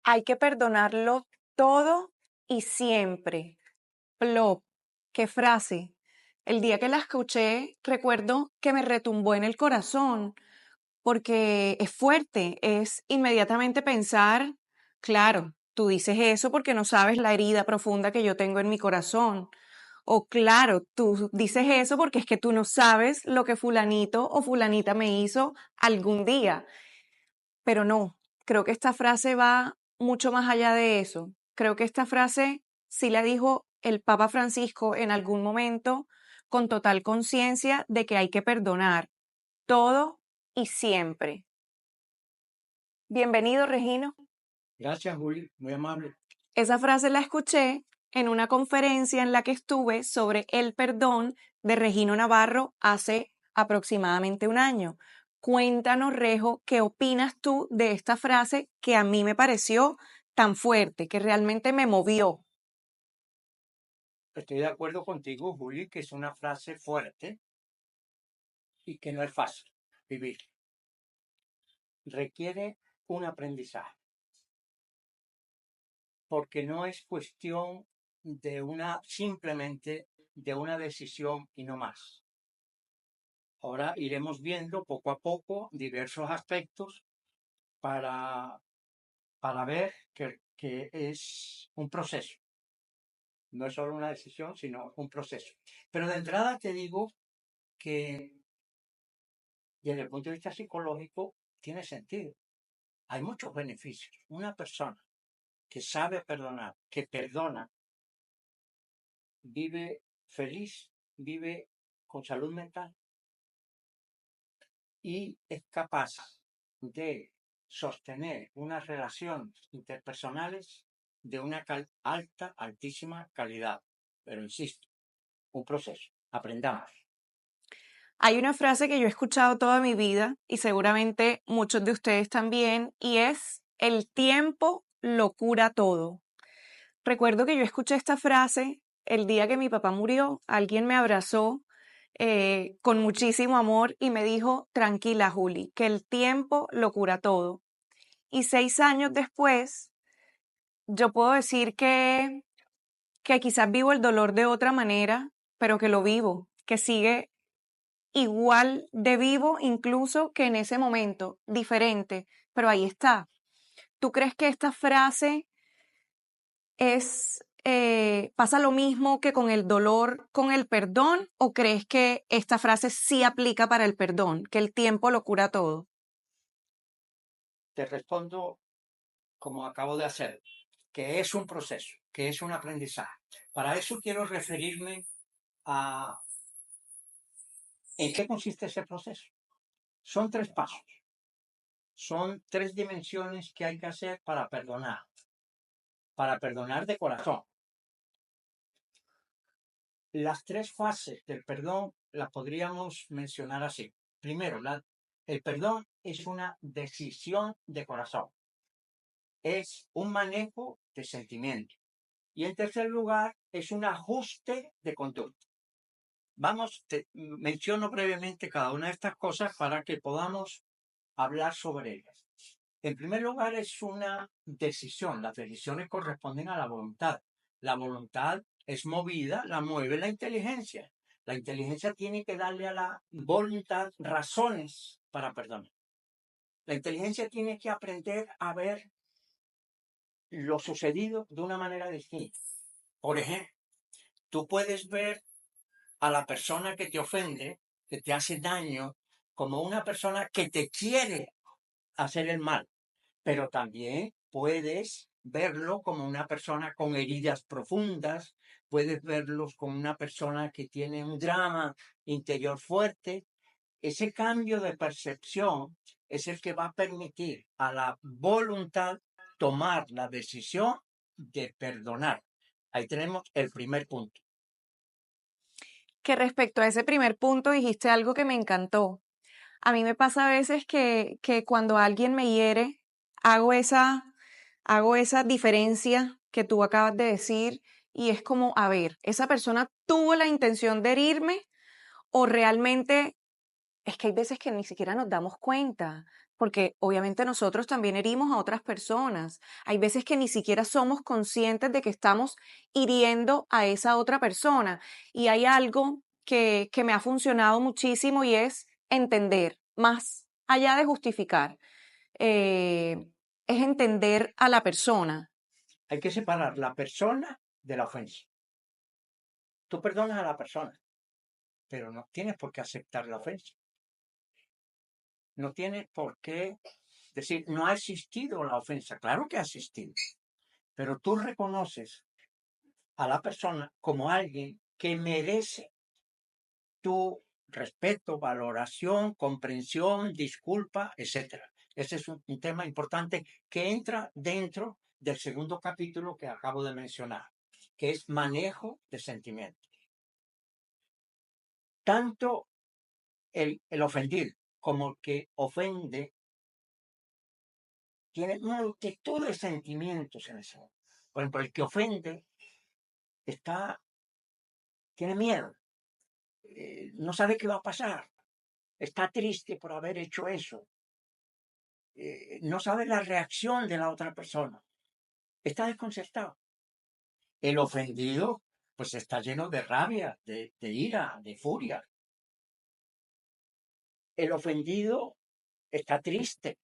Hay que perdonarlo todo y siempre. Plop, qué frase. El día que la escuché, recuerdo que me retumbó en el corazón, porque es fuerte, es inmediatamente pensar, claro, tú dices eso porque no sabes la herida profunda que yo tengo en mi corazón. O claro, tú dices eso porque es que tú no sabes lo que fulanito o fulanita me hizo algún día. Pero no, creo que esta frase va mucho más allá de eso. Creo que esta frase sí la dijo el Papa Francisco en algún momento con total conciencia de que hay que perdonar todo y siempre. Bienvenido, Regino. Gracias, Juli, muy amable. Esa frase la escuché en una conferencia en la que estuve sobre el perdón de Regino Navarro hace aproximadamente un año. Cuéntanos, Rejo, ¿qué opinas tú de esta frase que a mí me pareció tan fuerte, que realmente me movió? Estoy de acuerdo contigo, Juli, que es una frase fuerte y que no es fácil vivir. Requiere un aprendizaje, porque no es cuestión simplemente de una decisión y no más. Ahora iremos viendo poco a poco diversos aspectos para, para ver que es un proceso. No es solo una decisión, sino un proceso. Pero de entrada te digo que desde el punto de vista psicológico tiene sentido. Hay muchos beneficios. Una persona que sabe perdonar, que perdona, vive feliz, vive con salud mental y es capaz de sostener unas relaciones interpersonales de una altísima calidad. Pero insisto, un proceso. Aprendamos. Hay una frase que yo he escuchado toda mi vida y seguramente muchos de ustedes también, y es: el tiempo lo cura todo. Recuerdo que yo escuché esta frase el día que mi papá murió. Alguien me abrazó con muchísimo amor y me dijo: tranquila, Juli, que el tiempo lo cura todo. Y 6 años después, yo puedo decir que quizás vivo el dolor de otra manera, pero que lo vivo, que sigue igual de vivo incluso que en ese momento, diferente, pero ahí está. ¿Tú crees que esta frase pasa lo mismo que con el dolor, con el perdón, o crees que esta frase sí aplica para el perdón, que el tiempo lo cura todo? Te respondo como acabo de hacer, que es un proceso, que es un aprendizaje. Para eso quiero referirme a en qué consiste ese proceso. Son 3 pasos, son 3 dimensiones que hay que hacer para perdonar de corazón. Las 3 fases del perdón las podríamos mencionar así. Primero, el perdón es una decisión de corazón, es un manejo de sentimiento. Y en tercer lugar, es un ajuste de conducta. Menciono brevemente cada una de estas cosas para que podamos hablar sobre ellas. En primer lugar, es una decisión. Las decisiones corresponden a la voluntad. La voluntad es movida, la mueve la inteligencia. La inteligencia tiene que darle a la voluntad razones para perdonar. La inteligencia tiene que aprender a ver lo sucedido de una manera distinta. Por ejemplo, tú puedes ver a la persona que te ofende, que te hace daño, como una persona que te quiere hacer el mal, pero también puedes verlo como una persona con heridas profundas, puedes verlos como una persona que tiene un drama interior fuerte. Ese cambio de percepción es el que va a permitir a la voluntad tomar la decisión de perdonar. Ahí tenemos el primer punto. Que respecto a ese primer punto dijiste algo que me encantó. A mí me pasa a veces que cuando alguien me hiere, hago hago esa diferencia que tú acabas de decir y es como, a ver, ¿esa persona tuvo la intención de herirme o realmente es que hay veces que ni siquiera nos damos cuenta? porque obviamente nosotros también herimos a otras personas. Hay veces que ni siquiera somos conscientes de que estamos hiriendo a esa otra persona. Y hay algo que me ha funcionado muchísimo y es entender, más allá de justificar, es entender a la persona. Hay que separar la persona de la ofensa. Tú perdonas a la persona, pero no tienes por qué aceptar la ofensa. No tienes por qué decir, no ha existido la ofensa. Claro que ha existido, pero tú reconoces a la persona como alguien que merece tu respeto, valoración, comprensión, disculpa, etcétera. Ese es un tema importante que entra dentro del segundo capítulo que acabo de mencionar, que es manejo de sentimientos. Tanto el ofendido como el que ofende tiene multitud de sentimientos en eso. Por ejemplo, el que ofende tiene miedo, no sabe qué va a pasar, está triste por haber hecho eso, no sabe la reacción de la otra persona, está desconcertado. El ofendido, pues está lleno de rabia, de ira, de furia. El ofendido está triste.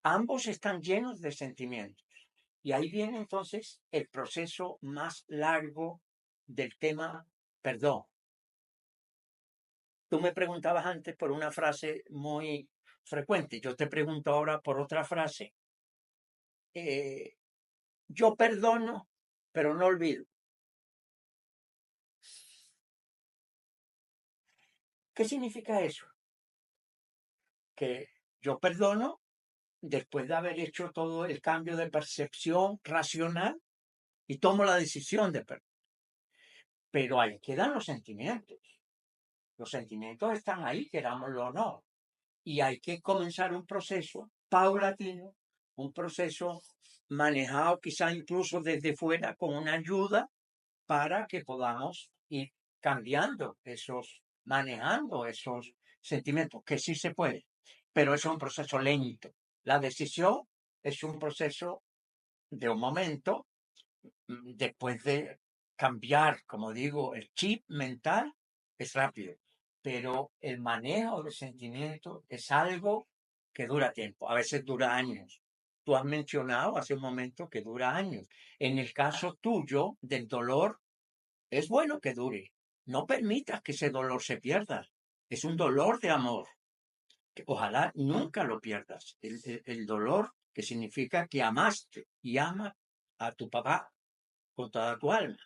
Ambos están llenos de sentimientos. Y ahí viene entonces el proceso más largo del tema perdón. Tú me preguntabas antes por una frase muy frecuente. Yo te pregunto ahora por otra frase. Yo perdono, pero no olvido. ¿Qué significa eso? Que yo perdono después de haber hecho todo el cambio de percepción racional y tomo la decisión de perdonar. Pero ahí quedan los sentimientos. Los sentimientos están ahí, querámoslo o no. Y hay que comenzar un proceso paulatino, un proceso manejado quizá incluso desde fuera con una ayuda para que podamos ir cambiando manejando esos sentimientos, que sí se puede, pero es un proceso lento. La decisión es un proceso de un momento, después de cambiar, como digo, el chip mental, es rápido, pero el manejo del sentimiento es algo que dura tiempo, a veces dura años. Tú has mencionado hace un momento que dura años. En el caso tuyo del dolor, es bueno que dure. No permitas que ese dolor se pierda. Es un dolor de amor. Que ojalá nunca lo pierdas. El dolor que significa que amaste y amas a tu papá con toda tu alma.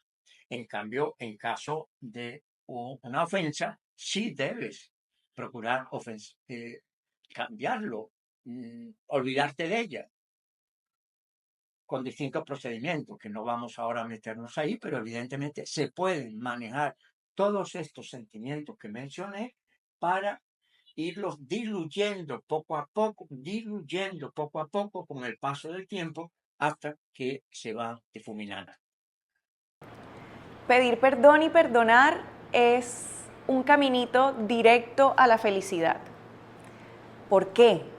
En cambio, en caso de una ofensa, sí debes procurar cambiarlo, olvidarte de ella con distintos procedimientos, que no vamos ahora a meternos ahí, pero evidentemente se pueden manejar todos estos sentimientos que mencioné para irlos diluyendo poco a poco con el paso del tiempo hasta que se van difuminando. Pedir perdón y perdonar es un caminito directo a la felicidad. ¿Por qué?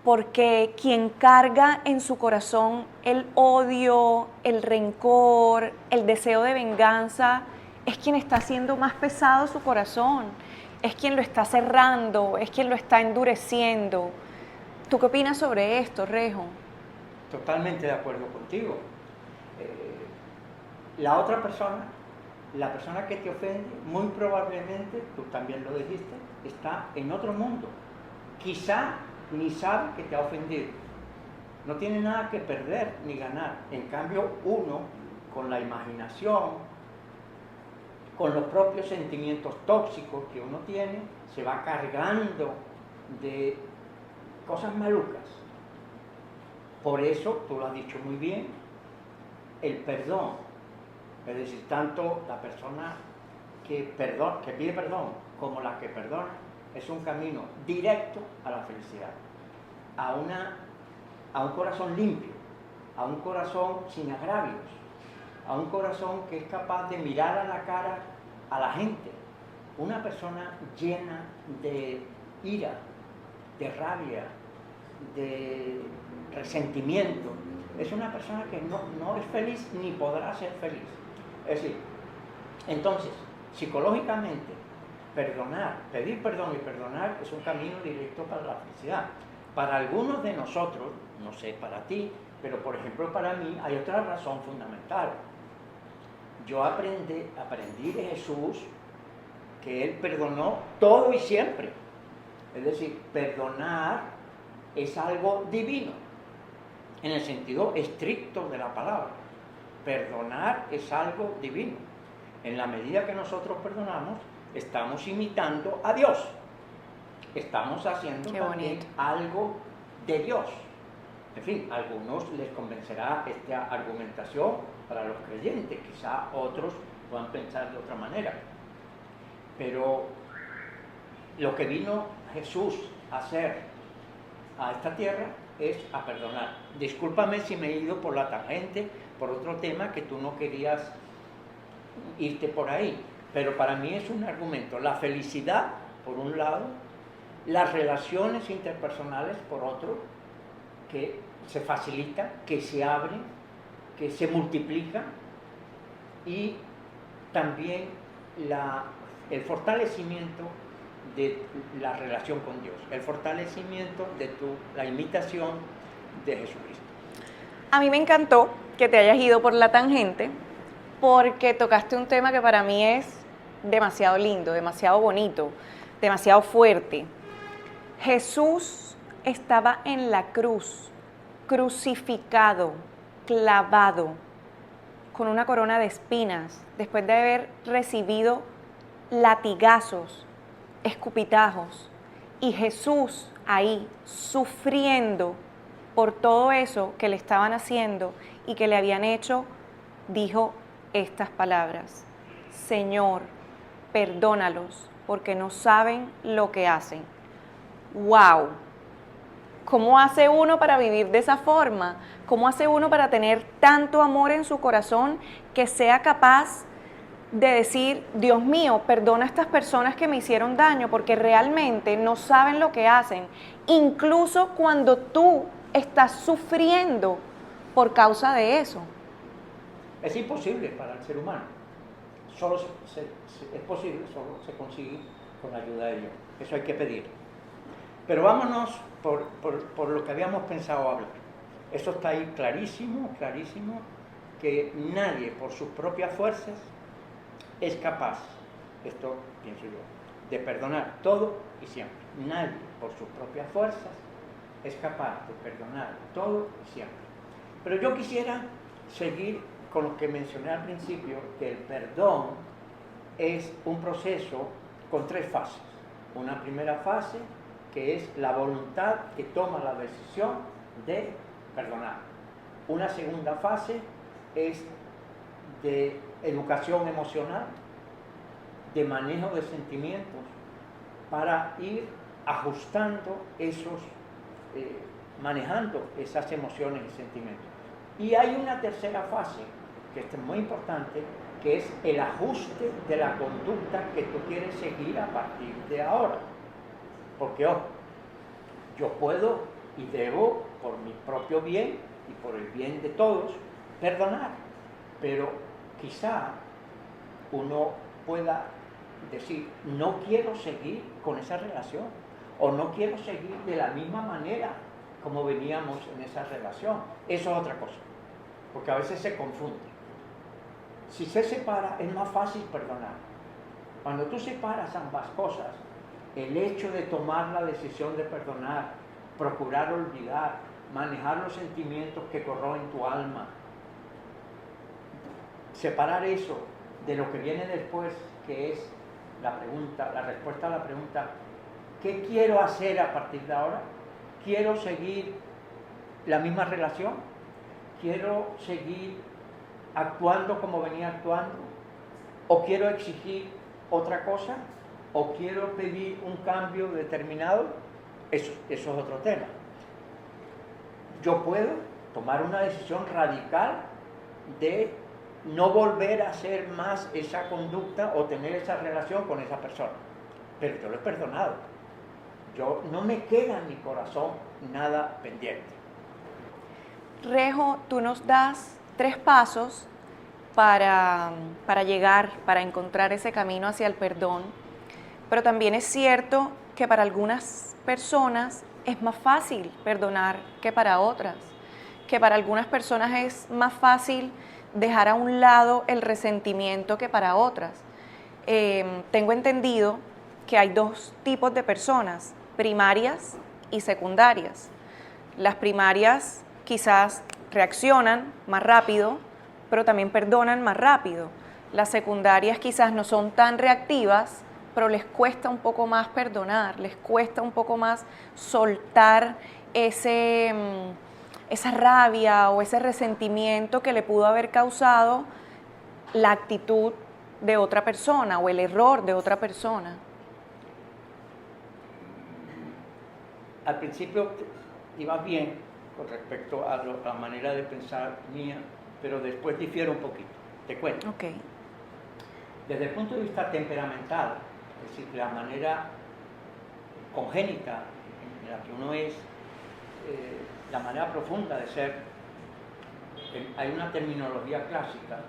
Porque quien carga en su corazón el odio, el rencor, el deseo de venganza, es quien está haciendo más pesado su corazón, es quien lo está cerrando, es quien lo está endureciendo. ¿Tú qué opinas sobre esto, Rejo? Totalmente de acuerdo contigo. La otra persona, la persona que te ofende, muy probablemente, tú también lo dijiste, está en otro mundo. Quizá ni sabe que te ha ofendido. No tiene nada que perder ni ganar. En cambio, uno, con la imaginación, con los propios sentimientos tóxicos que uno tiene, se va cargando de cosas malucas. Por eso, tú lo has dicho muy bien, el perdón, es decir, tanto la persona que pide perdón como la que perdona, es un camino directo a la felicidad, a un corazón limpio, a un corazón sin agravios, a un corazón que es capaz de mirar a la cara a la gente. Una persona llena de ira, de rabia, de resentimiento, es una persona que no es feliz ni podrá ser feliz. Es decir, entonces, psicológicamente, perdonar, pedir perdón y perdonar es un camino directo para la felicidad. Para algunos de nosotros, no sé, para ti, pero por ejemplo para mí hay otra razón fundamental. Yo aprendí de Jesús que Él perdonó todo y siempre. Es decir, perdonar es algo divino, en el sentido estricto de la palabra. Perdonar es algo divino. En la medida que nosotros perdonamos, estamos imitando a Dios. Estamos haciendo también algo de Dios. En fin, a algunos les convencerá esta argumentación para los creyentes, quizá otros puedan pensar de otra manera. Pero lo que vino Jesús a hacer a esta tierra es a perdonar. Discúlpame si me he ido por la tangente, por otro tema que tú no querías irte por ahí, pero para mí es un argumento. La felicidad, por un lado, las relaciones interpersonales, por otro, que se facilitan, que se abren, que se multiplican, y también el fortalecimiento de la relación con Dios, el fortalecimiento de la imitación de Jesucristo. A mí me encantó que te hayas ido por la tangente, porque tocaste un tema que para mí es demasiado lindo, demasiado bonito, demasiado fuerte. Jesús estaba en la cruz, crucificado, clavado, con una corona de espinas, después de haber recibido latigazos, escupitajos, y Jesús ahí sufriendo por todo eso que le estaban haciendo y que le habían hecho, dijo estas palabras: Señor, perdónalos, porque no saben lo que hacen. ¡Wow! ¿Cómo hace uno para vivir de esa forma? ¿Cómo hace uno para tener tanto amor en su corazón que sea capaz de decir: Dios mío, perdona a estas personas que me hicieron daño, porque realmente no saben lo que hacen, incluso cuando tú estás sufriendo por causa de eso? Es imposible para el ser humano. Solo es posible, solo se consigue con la ayuda de Dios. Eso hay que pedir. Pero vámonos por lo que habíamos pensado hablar. Eso está ahí clarísimo, clarísimo, que nadie por sus propias fuerzas es capaz, esto pienso yo, de perdonar todo y siempre. Nadie por sus propias fuerzas es capaz de perdonar todo y siempre. Pero yo quisiera seguir con lo que mencioné al principio, que el perdón es un proceso con 3 fases. Una primera fase, que es la voluntad que toma la decisión de perdonar. Una segunda fase es de educación emocional, de manejo de sentimientos, para ir ajustando manejando esas emociones y sentimientos. Y hay una tercera fase, que es muy importante, que es el ajuste de la conducta que tú quieres seguir a partir de ahora. Porque, ojo, yo puedo y debo, por mi propio bien y por el bien de todos, perdonar. Pero quizá uno pueda decir: no quiero seguir con esa relación, o no quiero seguir de la misma manera como veníamos en esa relación. Eso es otra cosa, porque a veces se confunde. Si se separa, es más fácil perdonar. Cuando tú separas ambas cosas, el hecho de tomar la decisión de perdonar, procurar olvidar, manejar los sentimientos que corroen tu alma, separar eso de lo que viene después, que es la respuesta a la pregunta: ¿qué quiero hacer a partir de ahora? ¿Quiero seguir la misma relación? ¿Quiero seguir actuando como venía actuando? ¿O quiero exigir otra cosa? ¿O quiero pedir un cambio determinado? Eso es otro tema. Yo puedo tomar una decisión radical de no volver a hacer más esa conducta o tener esa relación con esa persona, pero yo lo he perdonado. Yo no me queda en mi corazón nada pendiente. Rejo, tú nos das 3 pasos para llegar, para encontrar ese camino hacia el perdón, pero también es cierto que para algunas personas es más fácil perdonar que para otras, que para algunas personas es más fácil dejar a un lado el resentimiento que para otras. Tengo entendido que hay 2 tipos de personas, primarias y secundarias. Las primarias quizás reaccionan más rápido, pero también perdonan más rápido. Las secundarias quizás no son tan reactivas, pero les cuesta un poco más perdonar, les cuesta un poco más soltar esa rabia o ese resentimiento que le pudo haber causado la actitud de otra persona o el error de otra persona. Al principio iba bien con respecto a la manera de pensar mía, pero después difiere un poquito. Te cuento. Okay. Desde el punto de vista temperamental, es decir, la manera congénita en la que uno es, la manera profunda de ser, hay una terminología clásica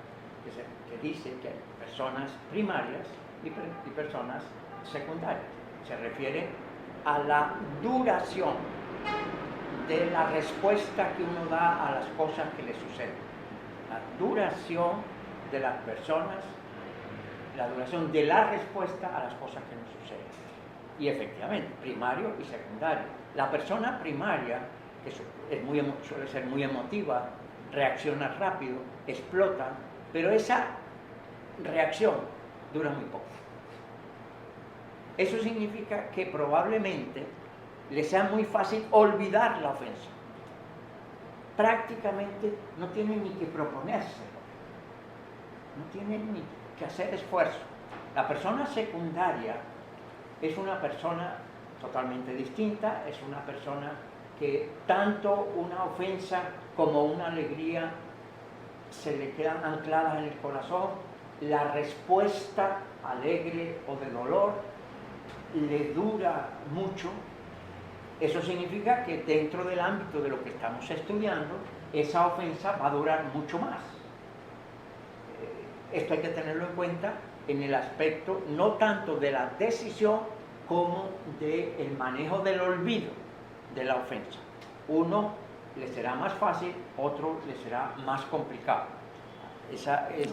que dice que hay personas primarias y personas secundarias. Se refiere a la duración de la respuesta que uno da a las cosas que le suceden. La duración de las personas, la duración de la respuesta a las cosas que nos suceden. Y efectivamente, primario y secundario. La persona primaria, que suele ser muy emotiva, reacciona rápido, explota, pero esa reacción dura muy poco. Eso significa que probablemente le sea muy fácil olvidar la ofensa. Prácticamente no tiene ni que proponérselo, no tiene ni que hacer esfuerzo. La persona secundaria es una persona totalmente distinta, es una persona que tanto una ofensa como una alegría se le quedan ancladas en el corazón. La respuesta alegre o de dolor le dura mucho. Eso significa que dentro del ámbito de lo que estamos estudiando, esa ofensa va a durar mucho más. Esto hay que tenerlo en cuenta en el aspecto no tanto de la decisión como del manejo del olvido de la ofensa. Uno le será más fácil, otro le será más complicado. Ese es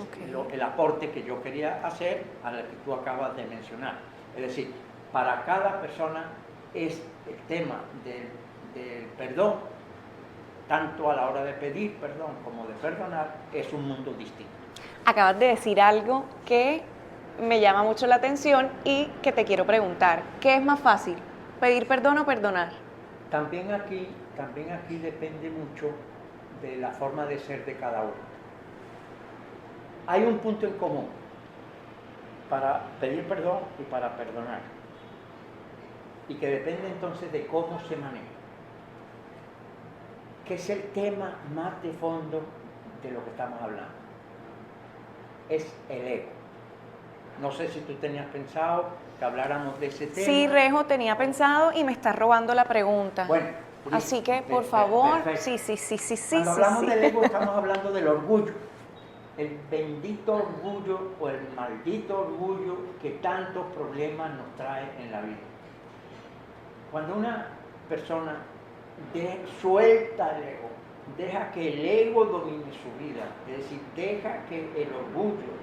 el aporte que yo quería hacer a la que tú acabas de mencionar. Es decir, para cada persona es el tema del perdón, tanto a la hora de pedir perdón como de perdonar, es un mundo distinto. Acabas de decir algo que me llama mucho la atención y que te quiero preguntar. ¿Qué es más fácil, pedir perdón o perdonar? También aquí depende mucho de la forma de ser de cada uno. Hay un punto en común para pedir perdón y para perdonar, y que depende entonces de cómo se maneja, que es el tema más de fondo de lo que estamos hablando. Es el ego. No sé si tú tenías pensado que habláramos de ese tema. Sí, Rejo, tenía pensado y me estás robando la pregunta. Bueno, así que, por favor, perfecto. sí. Cuando hablamos del ego, estamos hablando del orgullo. El bendito orgullo o el maldito orgullo que tantos problemas nos trae en la vida. Cuando una persona suelta el ego, deja que el ego domine su vida, es decir, deja que el orgullo,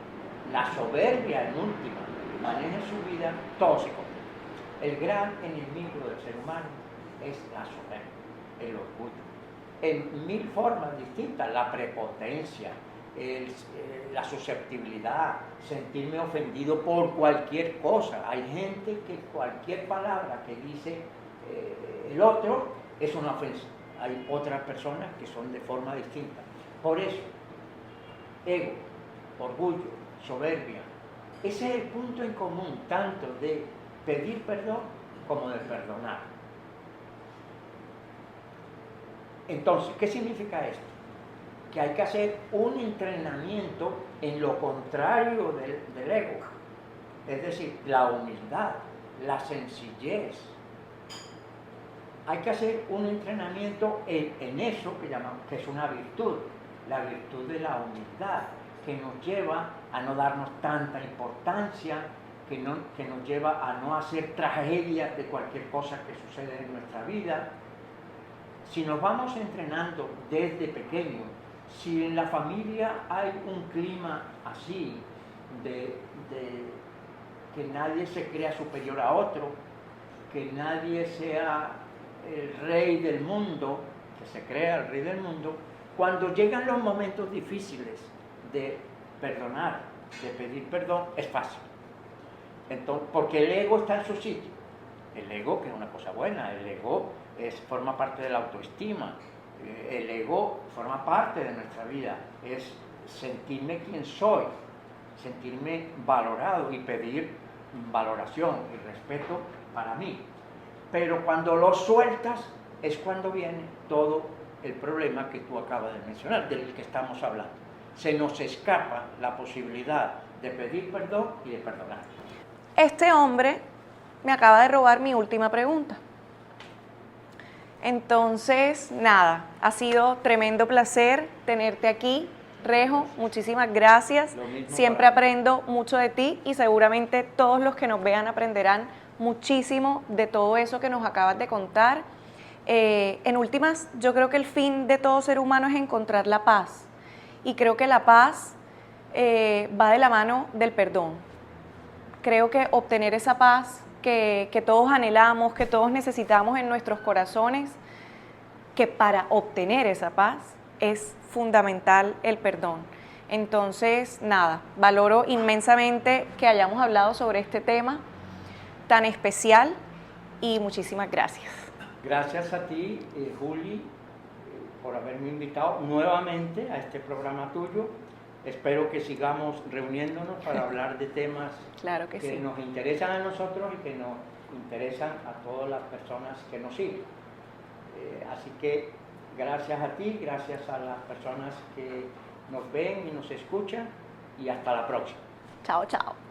la soberbia en última, maneje su vida, todo se convierte. El gran enemigo del ser humano es la soberbia, el orgullo. En mil formas distintas, la prepotencia, la susceptibilidad, sentirme ofendido por cualquier cosa. Hay gente que cualquier palabra que dice el otro es una ofensa. Hay otras personas que son de forma distinta. Por eso, ego, orgullo, soberbia, ese es el punto en común tanto de pedir perdón como de perdonar. Entonces, ¿qué significa esto? Que hay que hacer un entrenamiento en lo contrario del ego, es decir, la humildad, la sencillez, hay que hacer un entrenamiento en eso que llamamos, que es una virtud, la virtud de la humildad, que nos lleva a no darnos tanta importancia, que nos lleva a no hacer tragedias de cualquier cosa que sucede en nuestra vida. Si nos vamos entrenando desde pequeños, si en la familia hay un clima así, de que nadie se crea superior a otro, que nadie sea el rey del mundo, que se crea el rey del mundo, cuando llegan los momentos difíciles de perdonar, de pedir perdón, es fácil. Entonces, porque el ego está en su sitio. El ego, que es una cosa buena, el ego forma parte de la autoestima, el ego forma parte de nuestra vida, es sentirme quien soy, sentirme valorado y pedir valoración y respeto para mí. Pero cuando lo sueltas es cuando viene todo el problema que tú acabas de mencionar, del que estamos hablando. Se nos escapa la posibilidad de pedir perdón y de perdonar. Este hombre me acaba de robar mi última pregunta. Entonces, nada, ha sido tremendo placer tenerte aquí. Rejo, muchísimas gracias. Siempre aprendo mucho de ti y seguramente todos los que nos vean aprenderán muchísimo de todo eso que nos acabas de contar. En últimas, yo creo que el fin de todo ser humano es encontrar la paz. Y creo que la paz va de la mano del perdón. Creo que obtener esa paz que todos anhelamos, que todos necesitamos en nuestros corazones, que para obtener esa paz es fundamental el perdón. Entonces, nada, valoro inmensamente que hayamos hablado sobre este tema tan especial y muchísimas gracias. Gracias a ti, Juli, por haberme invitado nuevamente a este programa tuyo. Espero que sigamos reuniéndonos para hablar de temas claro que sí, nos interesan a nosotros y que nos interesan a todas las personas que nos siguen. Así que gracias a ti, gracias a las personas que nos ven y nos escuchan y hasta la próxima. Chao, chao.